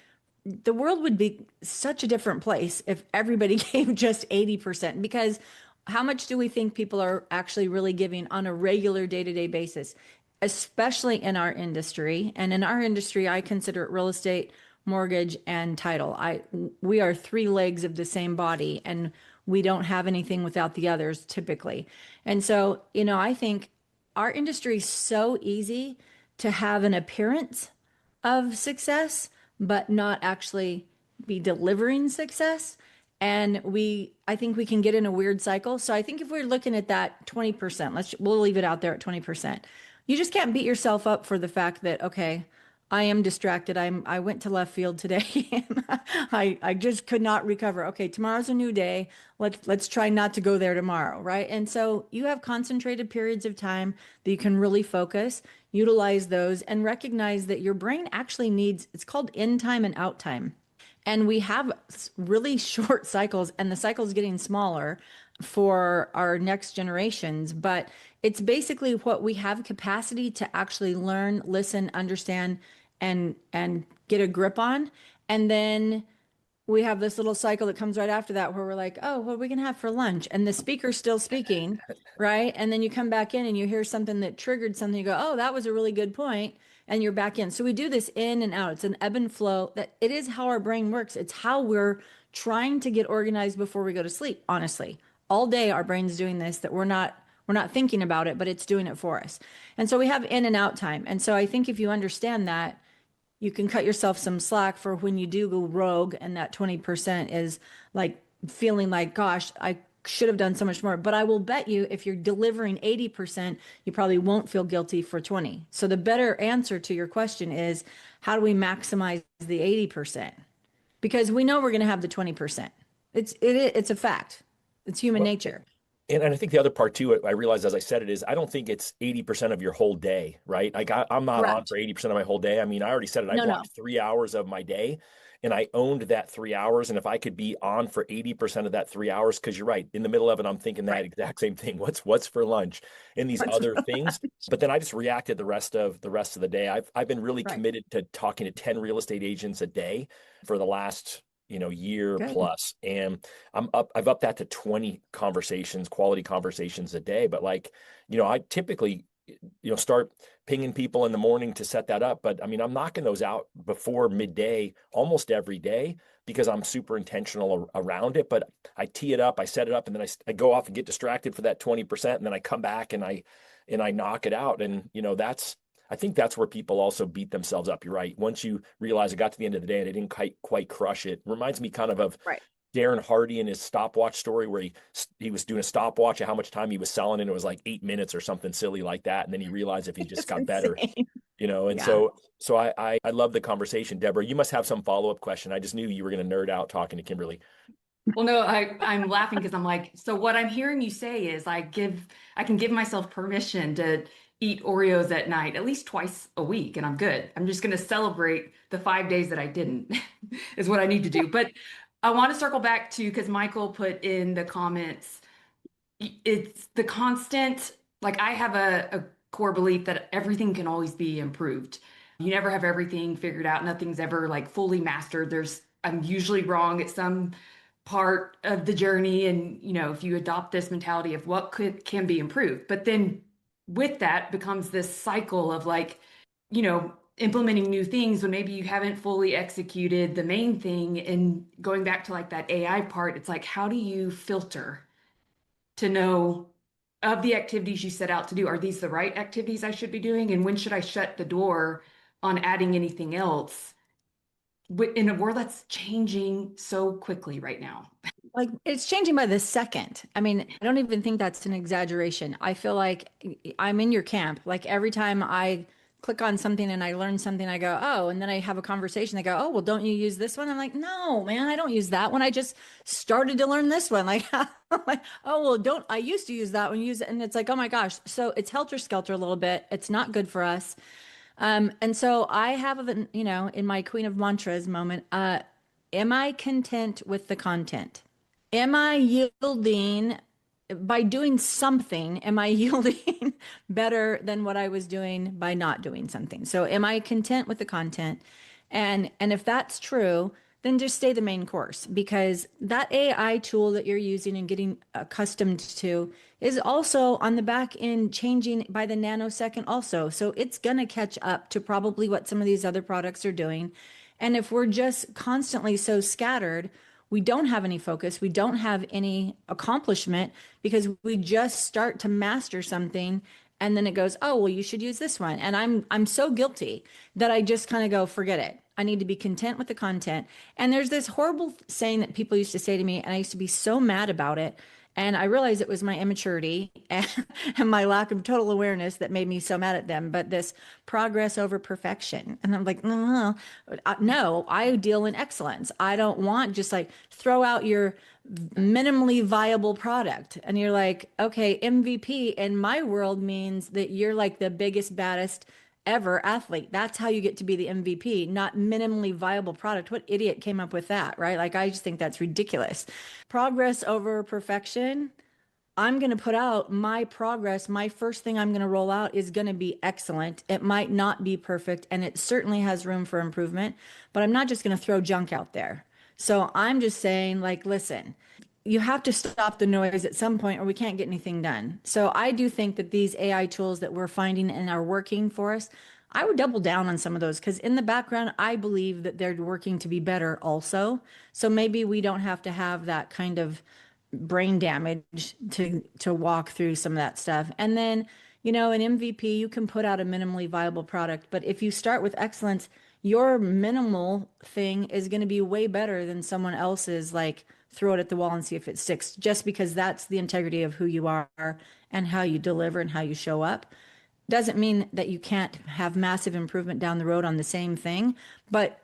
[SPEAKER 4] the world would be such a different place if everybody gave just 80%. Because how much do we think people are actually really giving on a regular day-to-day basis, especially in our industry? And in our industry, I consider it real estate, mortgage, and title. We are three legs of the same body, and we don't have anything without the others typically. And so, I think our industry is so easy to have an appearance of success, but not actually be delivering success. And I think we can get in a weird cycle. So I think if we're looking at that 20%, we'll leave it out there at 20%. You just can't beat yourself up for the fact that, okay, I am distracted. I went to left field today and I just could not recover. Okay, tomorrow's a new day. Let's try not to go there tomorrow, right? And so you have concentrated periods of time that you can really focus, utilize those, and recognize that your brain actually needs, it's called in time and out time. And we have really short cycles, and the cycle is getting smaller for our next generations. But it's basically what we have capacity to actually learn, listen, understand, and get a grip on. And then we have this little cycle that comes right after that where we're like, oh, what are we going to have for lunch? And the speaker's still speaking, right? And then you come back in and you hear something that triggered something. You go, oh, that was a really good point. And you're back in. So we do this in and out. It's an ebb and flow. That it is how our brain works. It's how we're trying to get organized before we go to sleep, honestly. All day our brain's doing this, that we're not thinking about it, but it's doing it for us. And so we have in and out time. And so I think if you understand that, you can cut yourself some slack for when you do go rogue, and that 20% is like feeling like, gosh, I should have done so much more. But I will bet you if you're delivering 80%, you probably won't feel guilty for 20. So the better answer to your question is, how do we maximize the 80%? Because we know we're going to have the 20%. It's a fact. It's human nature.
[SPEAKER 1] And I think the other part too, I realized as I said it, is I don't think it's 80% of your whole day, right? Like I'm not on for 80% of my whole day. I mean, I already said it. I blocked 3 hours of my day, and I owned that 3 hours. And if I could be on for 80% of that 3 hours, because you're right, in the middle of it, I'm thinking that exact same thing. What's for lunch and these other things. But then I just reacted the rest of the day. I've been really committed to talking to 10 real estate agents a day for the last year plus. And I've upped that to 20 conversations, quality conversations a day. But I typically, start pinging people in the morning to set that up. But I mean, I'm knocking those out before midday almost every day because I'm super intentional around it. But I tee it up, I set it up, and then I go off and get distracted for that 20%. And then I come back and I knock it out. And, I think that's where people also beat themselves up. You're right. Once you realize I got to the end of the day and I didn't quite crush it, reminds me kind of Darren Hardy and his stopwatch story, where he was doing a stopwatch of how much time he was selling, and it was like 8 minutes or something silly like that. And then he realized if he just got better, and so I love the conversation. Deborah, you must have some follow-up question. I just knew you were going to nerd out talking to Kimberly.
[SPEAKER 3] Well, no, I'm laughing because I'm like, so what I'm hearing you say is I can give myself permission to eat Oreos at night at least twice a week, and I'm good. I'm just going to celebrate the 5 days that I didn't is what I need to do. But I want to circle back to, because Michael put in the comments, it's the constant, like I have a core belief that everything can always be improved. You never have everything figured out. Nothing's ever like fully mastered. I'm usually wrong at some part of the journey. And, if you adopt this mentality of what can be improved, but then with that becomes this cycle of implementing new things when maybe you haven't fully executed the main thing. And going back to like that AI part, it's like, how do you filter to know of the activities you set out to do? Are these the right activities I should be doing? And when should I shut the door on adding anything else in a world that's changing so quickly right now?
[SPEAKER 4] Like it's changing by the second. I mean, I don't even think that's an exaggeration. I feel like I'm in your camp. Like every time I click on something and I learn something, I go, oh, and then I have a conversation. They go, oh, well, don't you use this one? I'm like, no, man, I don't use that one. I just started to learn this one. Like, I'm like, oh, well, don't, I used to use that one, use it. And it's like, oh my gosh. So it's helter skelter a little bit. It's not good for us. And so I have, in my Queen of Mantras moment, am I content with the content? Am I yielding by doing something? Am I yielding better than what I was doing by not doing something? So am I content with the content? And if that's true, then just stay the main course, because that AI tool that you're using and getting accustomed to is also on the back end changing by the nanosecond also. So it's going to catch up to probably what some of these other products are doing. And if we're just constantly so scattered, we don't have any focus, we don't have any accomplishment, because we just start to master something and then it goes, oh, well, you should use this one. And I'm so guilty that I just kind of go, forget it. I need to be content with the content. And there's this horrible saying that people used to say to me, and I used to be so mad about it. And I realized it was my immaturity and my lack of total awareness that made me so mad at them. But this progress over perfection. And I'm like, no, I deal in excellence. I don't want just like throw out your minimally viable product. And you're like, okay, MVP in my world means that you're like the biggest, baddest ever athlete. That's how you get to be the MVP, not minimally viable product. What idiot came up with that, right? Like, I just think that's ridiculous. Progress over perfection. I'm going to put out my progress. My first thing I'm going to roll out is going to be excellent. It might not be perfect, and it certainly has room for improvement, but I'm not just going to throw junk out there. So I'm just saying, like, listen, you have to stop the noise at some point or we can't get anything done. So I do think that these AI tools that we're finding and are working for us, I would double down on some of those, because in the background, I believe that they're working to be better also. So maybe we don't have to have that kind of brain damage to walk through some of that stuff. And then, an MVP, you can put out a minimally viable product, but if you start with excellence, your minimal thing is going to be way better than someone else's, like, throw it at the wall and see if it sticks, just because that's the integrity of who you are and how you deliver and how you show up. Doesn't mean that you can't have massive improvement down the road on the same thing, but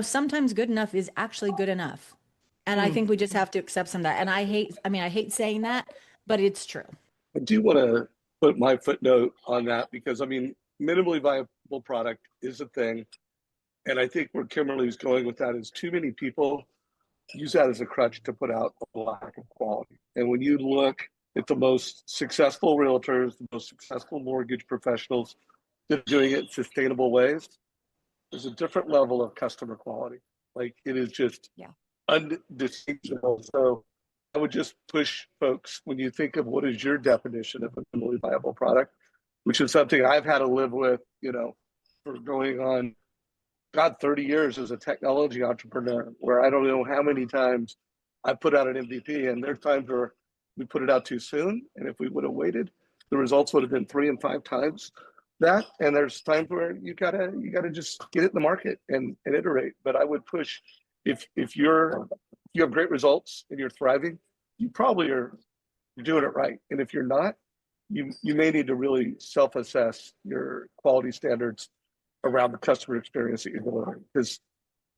[SPEAKER 4] sometimes good enough is actually good enough. And I think we just have to accept some of that. And I hate saying that, but it's true.
[SPEAKER 2] I do want to put my footnote on that, because minimally viable product is a thing. And I think where Kimberly's going with that is too many people use that as a crutch to put out a lack of quality. And when you look at the most successful realtors, the most successful mortgage professionals that are doing it in sustainable ways, there's a different level of customer quality. Like, it is just undistinguishable. So I would just push folks, when you think of what is your definition of a minimally viable product, which is something I've had to live with, for going on 30 years as a technology entrepreneur, where I don't know how many times I put out an MVP, and there's times where we put it out too soon. And if we would have waited, the results would have been 3 and 5 times that. And there's times where you gotta just get it in the market and iterate. But I would push, if you have great results and you're thriving, you probably you're doing it right. And if you're not, you may need to really self-assess your quality standards around the customer experience that you're delivering, because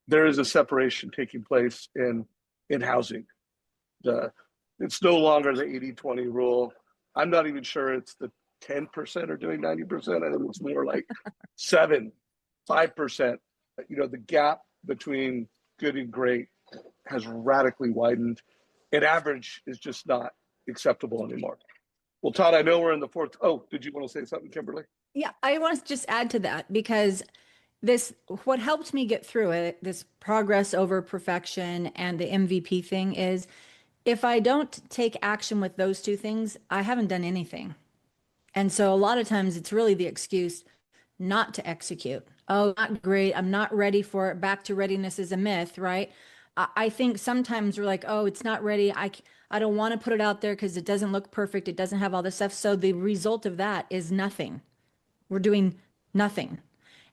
[SPEAKER 2] there is a separation taking place in housing. It's no longer the 80-20 rule. I'm not even sure it's the 10% are doing 90%. I think it's more like 7, 5%. The gap between good and great has radically widened, and average is just not acceptable anymore. Well, Todd, I know we're in the fourth. Oh, did you want to say something, Kimberly?
[SPEAKER 4] Yeah, I want to just add to that, because what helped me get through it, this progress over perfection and the MVP thing, is if I don't take action with those two things, I haven't done anything. And so a lot of times it's really the excuse not to execute. Oh, not great. I'm not ready for it. Back to readiness is a myth, right? I think sometimes we're like, oh, it's not ready. I don't want to put it out there because it doesn't look perfect. It doesn't have all this stuff. So the result of that is nothing. We're doing nothing.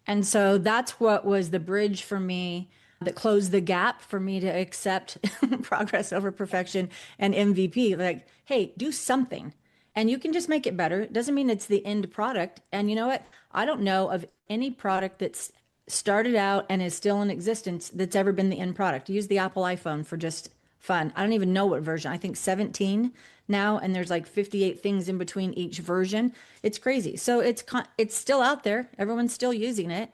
[SPEAKER 4] And so that's what was the bridge for me that closed the gap for me to accept progress over perfection and MVP. Like, hey, do something. And you can just make it better. It doesn't mean it's the end product. And you know what? I don't know of any product that's started out and is still in existence that's ever been the end product. Use the Apple iPhone for just fun. I don't even know what version. I think 17 now, and there's like 58 things in between each version. It's crazy. So it's still out there. Everyone's still using it,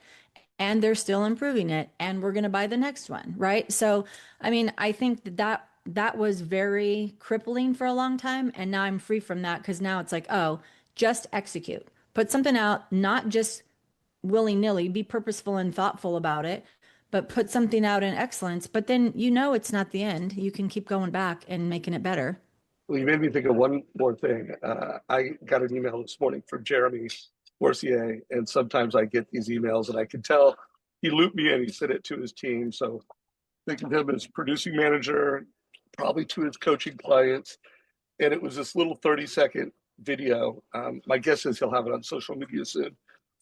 [SPEAKER 4] and they're still improving it, and we're going to buy the next one, right? So, I mean, I think that was very crippling for a long time, and now I'm free from that because now it's like, oh, just execute. Put something out, not just willy-nilly, be purposeful and thoughtful about it, but put something out in excellence. But then it's not the end. You can keep going back and making it better.
[SPEAKER 2] Well, you made me think of one more thing. I got an email this morning from Jeremy Forcier, and sometimes I get these emails and I can tell he looped me in, he sent it to his team. So think of him as producing manager, probably to his coaching clients. And it was this little 30-second video. My guess is he'll have it on social media soon,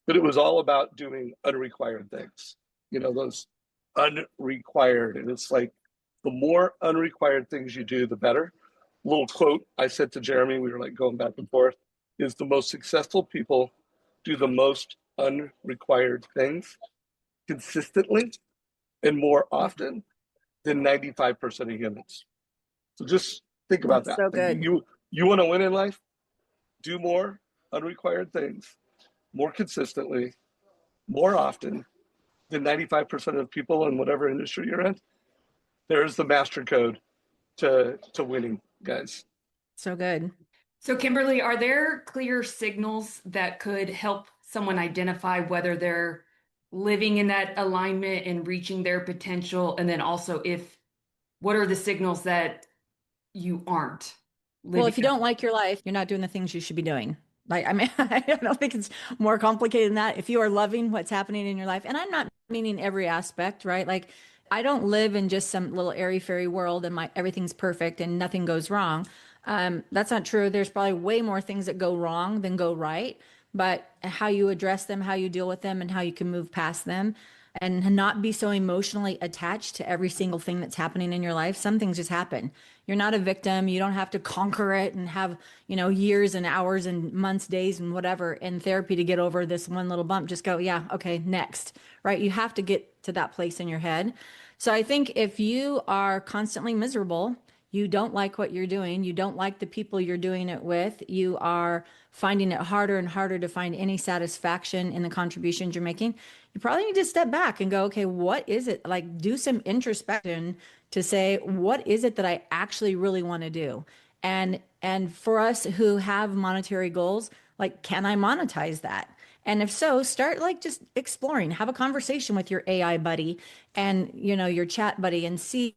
[SPEAKER 2] but it was all about doing unrequired things, those unrequired. And it's like, the more unrequired things you do, the better. Little quote I said to Jeremy, we were like going back and forth, is the most successful people do the most unrequired things consistently and more often than 95% of humans. So just think about
[SPEAKER 4] That's
[SPEAKER 2] that.
[SPEAKER 4] so good.
[SPEAKER 2] You want to win in life? Do more unrequired things more consistently, more often than 95% of people in whatever industry you're in. There's the master code to winning, guys.
[SPEAKER 4] So good.
[SPEAKER 3] So, Kimberly, are there clear signals that could help someone identify whether they're living in that alignment and reaching their potential? And then also, what are the signals that you aren't living?
[SPEAKER 4] Well, if you don't like your life, you're not doing the things you should be doing. Like, I mean, I don't think it's more complicated than that. If you are loving what's happening in your life, and I'm not meaning every aspect, right? Like, I don't live in just some little airy fairy world and everything's perfect and nothing goes wrong. That's not true. There's probably way more things that go wrong than go right, but how you address them, how you deal with them, and how you can move past them and not be so emotionally attached to every single thing that's happening in your life. Some things just happen. You're not a victim. You don't have to conquer it and have, years and hours and months, days and whatever in therapy to get over this one little bump. Just go, yeah, okay, next, right? You have to get to that place in your head. So I think if you are constantly miserable, you don't like what you're doing, you don't like the people you're doing it with, you are finding it harder and harder to find any satisfaction in the contributions you're making, you probably need to step back and go, okay, what is it? Like, do some introspection to say, what is it that I actually really want to do? And for us who have monetary goals, like, can I monetize that? And if so, start like just exploring, have a conversation with your AI buddy and, your chat buddy and see,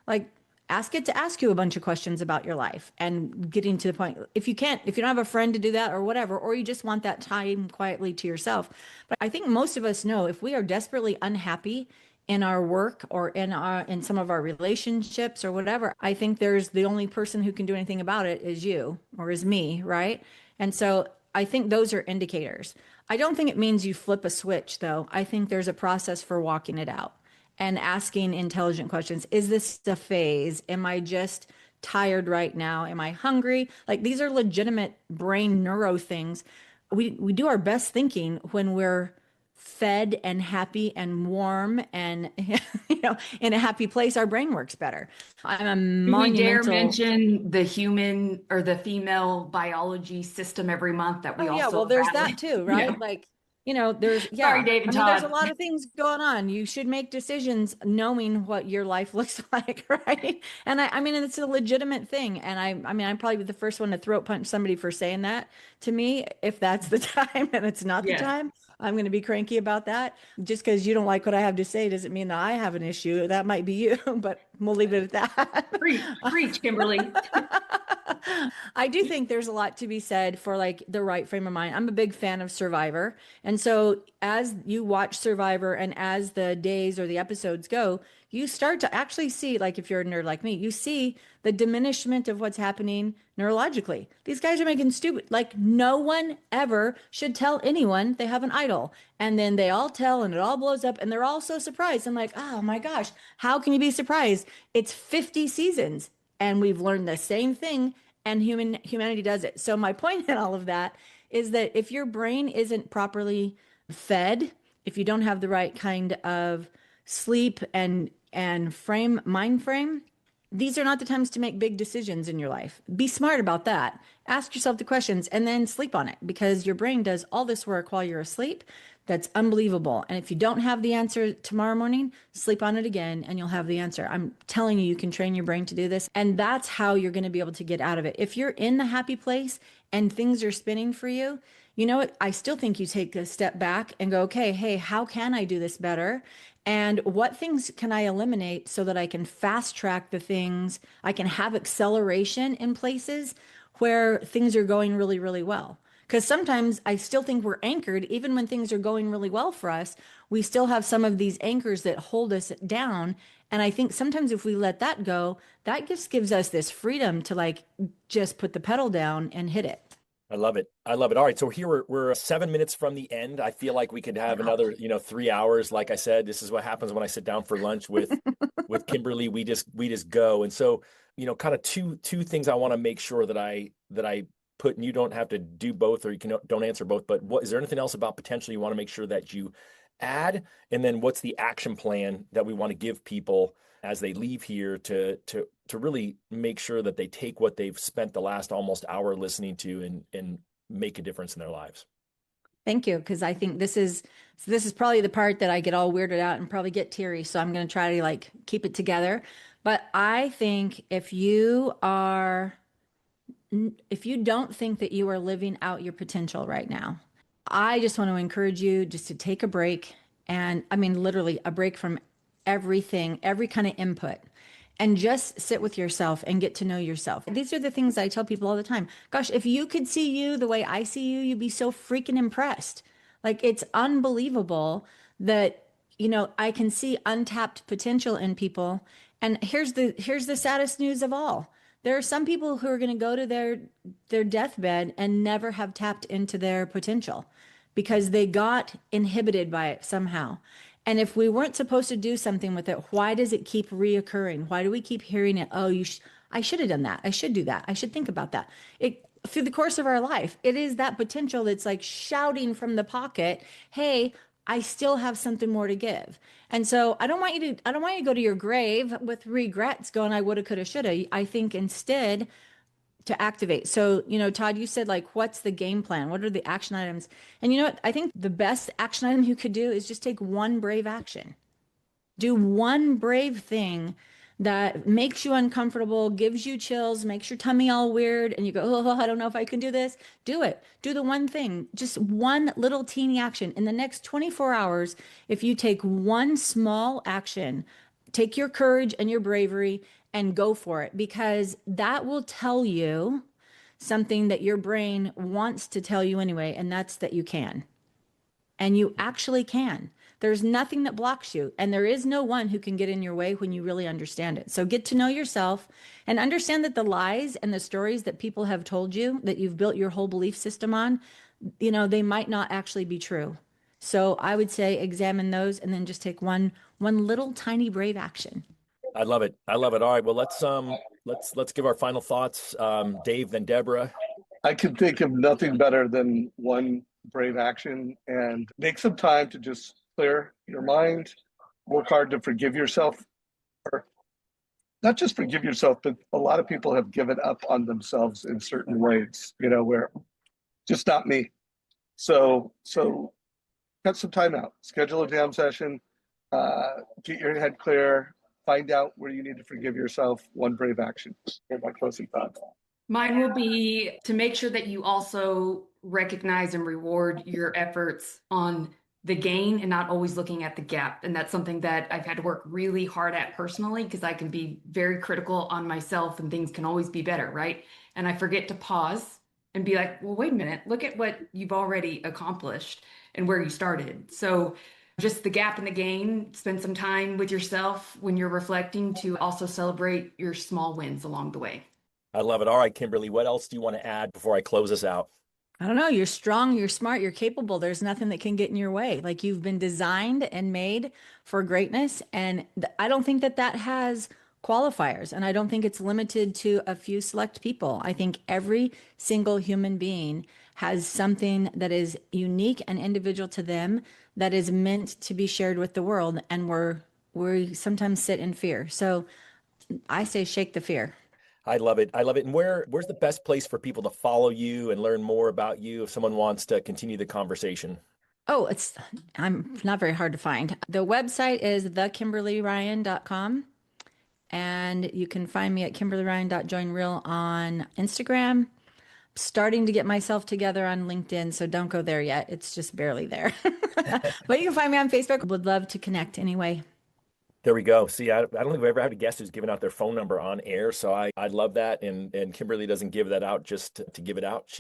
[SPEAKER 4] like, ask it to ask you a bunch of questions about your life and getting to the point. If you don't have a friend to do that or whatever, or you just want that time quietly to yourself. But I think most of us know if we are desperately unhappy in our work or in some of our relationships or whatever, I think there's the only person who can do anything about it is you or is me, right? And so I think those are indicators. I don't think it means you flip a switch, though. I think there's a process for walking it out and asking intelligent questions. Is this a phase? Am I just tired right now? Am I hungry? Like, these are legitimate brain neuro things. We do our best thinking when we're fed and happy and warm and in a happy place. Our brain works better. I'm a
[SPEAKER 3] Do we dare
[SPEAKER 4] monumental.
[SPEAKER 3] mention the human or the female biology system every month that we
[SPEAKER 4] Oh, yeah,
[SPEAKER 3] also
[SPEAKER 4] well, there's
[SPEAKER 3] rally?
[SPEAKER 4] that too, right?
[SPEAKER 3] Yeah.
[SPEAKER 4] Like, there's,
[SPEAKER 3] Sorry,
[SPEAKER 4] yeah.
[SPEAKER 3] Dave and
[SPEAKER 4] I mean, there's a
[SPEAKER 3] Todd.
[SPEAKER 4] lot of things going on. You should make decisions knowing what your life looks like, right? And I mean, it's a legitimate thing. And I mean, I'm probably the first one to throat punch somebody for saying that to me. If that's the time and it's not the
[SPEAKER 3] Yeah.
[SPEAKER 4] time, I'm going to be cranky about that. Just because you don't like what I have to say doesn't mean that I have an issue. That might be you, but we'll leave it at that.
[SPEAKER 3] Preach, Kimberly.
[SPEAKER 4] I do think there's a lot to be said for like the right frame of mind. I'm a big fan of Survivor. And so as you watch Survivor and as the days or the episodes go, you start to actually see, like if you're a nerd like me, you see the diminishment of what's happening neurologically. These guys are making stupid, like no one ever should tell anyone they have an idol. And then they all tell and it all blows up and they're all so surprised. I'm like, oh my gosh, how can you be surprised? It's 50 seasons and we've learned the same thing and humanity does it. So my point in all of that is that if your brain isn't properly fed, if you don't have the right kind of sleep and mind frame, these are not the times to make big decisions in your life. Be smart about that. Ask yourself the questions and then sleep on it, because your brain does all this work while you're asleep. That's unbelievable. And if you don't have the answer tomorrow morning, sleep on it again and you'll have the answer. I'm telling you, you can train your brain to do this. And that's how you're going to be able to get out of it. If you're in the happy place and things are spinning for you, you know what? I still think you take a step back and go, okay, hey, how can I do this better? And what things can I eliminate so that I can fast track the things? I can have acceleration in places where things are going really, really well. Because sometimes I still think we're anchored, even when things are going really well for us, we still have some of these anchors that hold us down. And I think sometimes if we let that go, that just gives us this freedom to like just put the pedal down and hit it.
[SPEAKER 1] I love it. I love it. All right. So here we're 7 minutes from the end. I feel like we could have another, 3 hours. Like I said, this is what happens when I sit down for lunch with Kimberly. We just go. And so, kind of two things I want to make sure that I put, and you don't have to do both, or don't answer both, but is there anything else about potential you want to make sure that you add? And then what's the action plan that we want to give people as they leave here to really make sure that they take what they've spent the last almost hour listening to and make a difference in their lives?
[SPEAKER 4] Thank you. Because I think this is probably the part that I get all weirded out and probably get teary. So I'm going to try to like keep it together. But I think if you don't think that you are living out your potential right now, I just want to encourage you just to take a break. And I mean, literally a break from everything, every kind of input, and just sit with yourself and get to know yourself. These are the things I tell people all the time. Gosh, if you could see you the way I see you, you'd be so freaking impressed. Like, it's unbelievable that, I can see untapped potential in people. And here's the saddest news of all. There are some people who are going to go to their deathbed and never have tapped into their potential because they got inhibited by it somehow. And if we weren't supposed to do something with it, why does it keep reoccurring? Why do we keep hearing it? Oh, I should have done that. I should do that. I should think about that. Through the course of our life, it is that potential that's like shouting from the pocket, hey, I still have something more to give. And so I don't want you to go to your grave with regrets going, I woulda, coulda, shoulda. I think instead to activate. So, Todd, you said like, what's the game plan? What are the action items? And you know what? I think the best action item you could do is just take one brave action. Do one brave thing that makes you uncomfortable, gives you chills, makes your tummy all weird, and you go, oh, I don't know if I can do this. Do it. Do the one thing, just one little teeny action. In the next 24 hours, if you take one small action, take your courage and your bravery and go for it, because that will tell you something that your brain wants to tell you anyway, and that's that you can. And you actually can. There's nothing that blocks you, and there is no one who can get in your way when you really understand it. So get to know yourself and understand that the lies and the stories that people have told you that you've built your whole belief system on, they might not actually be true. So I would say examine those and then just take one little tiny brave action.
[SPEAKER 1] I love it. I love it. All right. Well, let's give our final thoughts. Dave, then Deborah.
[SPEAKER 2] I can think of nothing better than one brave action, and make some time to just clear your mind, work hard to forgive yourself, or not just forgive yourself, but a lot of people have given up on themselves in certain ways, where just not me. So cut some time out, schedule a jam session, get your head clear, find out where you need to forgive yourself. One brave action. Here's my closing thoughts.
[SPEAKER 3] Mine will be to make sure that you also recognize and reward your efforts on the gain and not always looking at the gap. And that's something that I've had to work really hard at personally, because I can be very critical on myself and things can always be better, right? And I forget to pause and be like, well, wait a minute, look at what you've already accomplished and where you started. So just the gap and the gain, spend some time with yourself when you're reflecting to also celebrate your small wins along the way.
[SPEAKER 1] I love it. All right, Kimberly, what else do you want to add before I close us out?
[SPEAKER 4] I don't know. You're strong, you're smart, you're capable. There's nothing that can get in your way. Like, you've been designed and made for greatness. And I don't think that has qualifiers. And I don't think it's limited to a few select people. I think every single human being has something that is unique and individual to them that is meant to be shared with the world. And we sometimes sit in fear. So I say shake the fear.
[SPEAKER 1] I love it. I love it. And where's the best place for people to follow you and learn more about you if someone wants to continue the conversation?
[SPEAKER 4] Oh, I'm not very hard to find. The website is thekimberlyryan.com. And you can find me at kimberlyryan.joinreal on Instagram. Starting to get myself together on LinkedIn, so don't go there yet. It's just barely there. But you can find me on Facebook. Would love to connect anyway.
[SPEAKER 1] There we go. See, I don't think we've ever had a guest who's given out their phone number on air. So I love that. And Kimberly doesn't give that out just to give it out.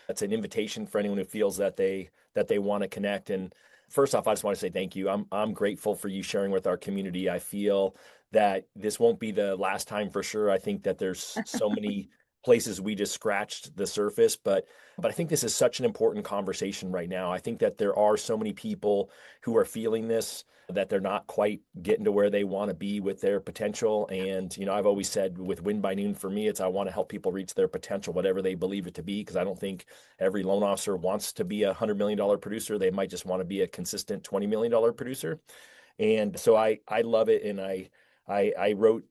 [SPEAKER 1] That's an invitation for anyone who feels that they want to connect. And first off, I just want to say thank you. I'm grateful for you sharing with our community. I feel that this won't be the last time for sure. I think that there's so many places we just scratched the surface, but I think this is such an important conversation right now. I think that there are so many people who are feeling this, that they're not quite getting to where they want to be with their potential. And, I've always said with Win by Noon, for me, I want to help people reach their potential, whatever they believe it to be, because I don't think every loan officer wants to be a $100 million producer. They might just want to be a consistent $20 million producer. And so I love it. And I wrote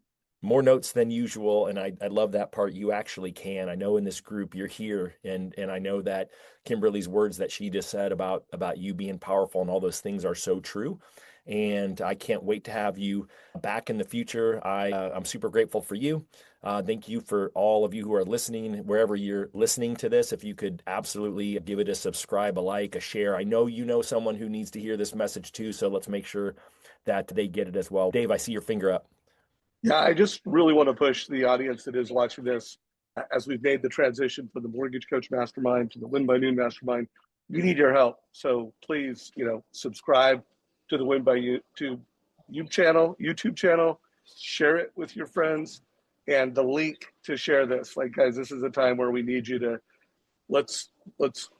[SPEAKER 1] more notes than usual. And I love that part. You actually can. I know in this group you're here. And I know that Kimberly's words that she just said about you being powerful and all those things are so true. And I can't wait to have you back in the future. I'm super grateful for you. Thank you for all of you who are listening, wherever you're listening to this. If you could absolutely give it a subscribe, a like, a share. I know you know someone who needs to hear this message too. So let's make sure that they get it as well. Dave, I see your finger up.
[SPEAKER 2] Yeah, I just really want to push the audience that is watching this as we've made the transition from the Mortgage Coach Mastermind to the Win by Noon Mastermind. We need your help. So please, subscribe to the Win by YouTube channel, share it with your friends, and the link to share this. Like, guys, this is a time where we need you to let's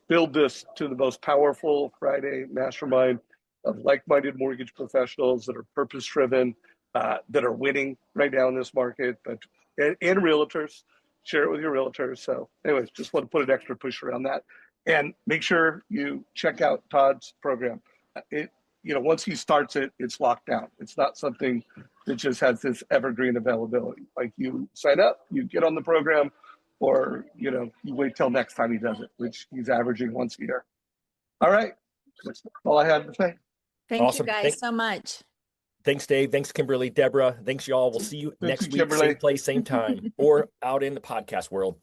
[SPEAKER 2] build this to the most powerful Friday mastermind of like-minded mortgage professionals that are purpose-driven, that are winning right now in this market, and realtors. Share it with your realtors. So anyways, just want to put an extra push around that. And make sure you check out Todd's program. Once he starts it, it's locked down. It's not something that just has this evergreen availability. Like, you sign up, you get on the program, or, you wait till next time he does it, which he's averaging once a year. All right. That's all I had to say.
[SPEAKER 4] Thank
[SPEAKER 1] Awesome.
[SPEAKER 4] you guys so much.
[SPEAKER 1] Thanks, Dave. Thanks, Kimberly. Deborah. Thanks, y'all. We'll see you next week,
[SPEAKER 2] Kimberly.
[SPEAKER 1] same place, same time, or out in the podcast world.